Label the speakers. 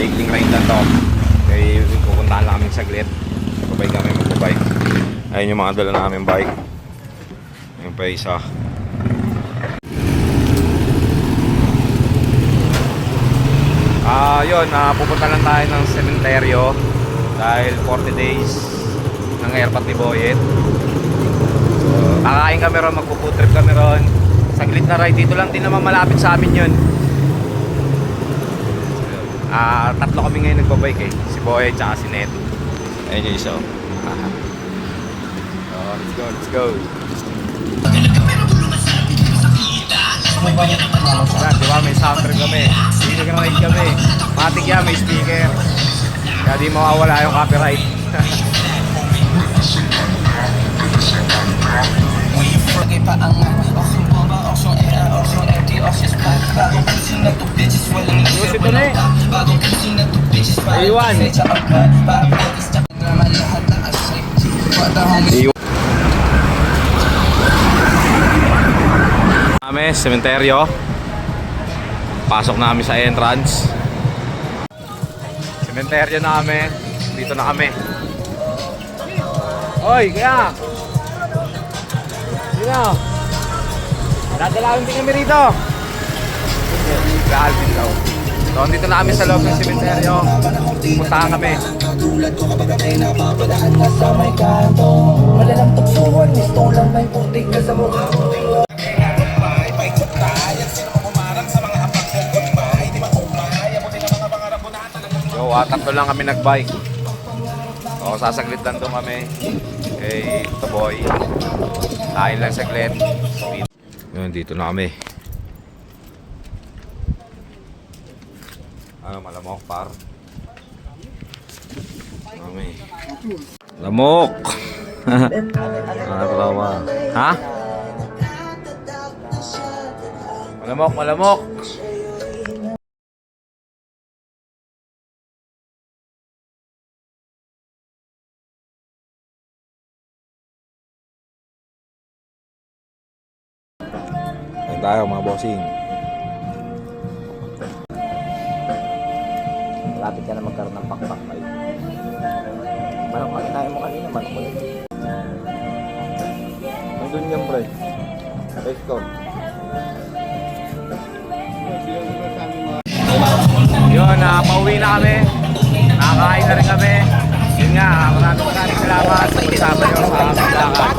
Speaker 1: Cycling ride lang to. Kaya pupuntahan lang kami saglit. Magbabike kami, magbabike. Ayun yung mga dala namin bike. Ayun pa isa. Pupunta lang tayo ng sementeryo dahil 40 days ng airpot ni Boyet. So, kakain kami ron, magpo-food trip kami ron. Saglit na ride, dito lang din naman malapit sa amin yun. Tatlo kami ngayon nagbabike eh. Si Boyet tsaka si Net. Ayun yung isa. Let's go. Yan, diba may soundtrack kami. Speaker ride kami. Matik yan, may speaker. Kaya di mawawala yung copyright. Music ko na eh. Iwan. Kami, sementeryo. Pasok na kami sa entrance. Sementeryo na kami. Dito na kami. Oy, kaya. Sino? Dadalawin din kami rito. Galvin daw. So, dito na kami sa loob ng sementeryo. Puntahan kami. Tulad ko kapag may napapadahan na sa may kanto. Malalang tuksuhan, gusto lang may putik ka sa mukha mo. So, tatlo lang kami nagbike. So, sasaglit lang doon kami kay Toboy. Kain lang saglit. Yun, dito na kami. Malamok par. Kami. Lamok. Trawa. Ha? Malamok. Kain tayo mga bossing.
Speaker 2: Malapit ka na magkaroon ng pakpak kayo. Manok ka kinain mo kanina, manok mo yun.
Speaker 1: Nandun yan pre. Resto. Yun, pauwi na kami. Nakakain na rin kami. Yun nga, maraming salamat sa pagsama nyo sa aming lakad.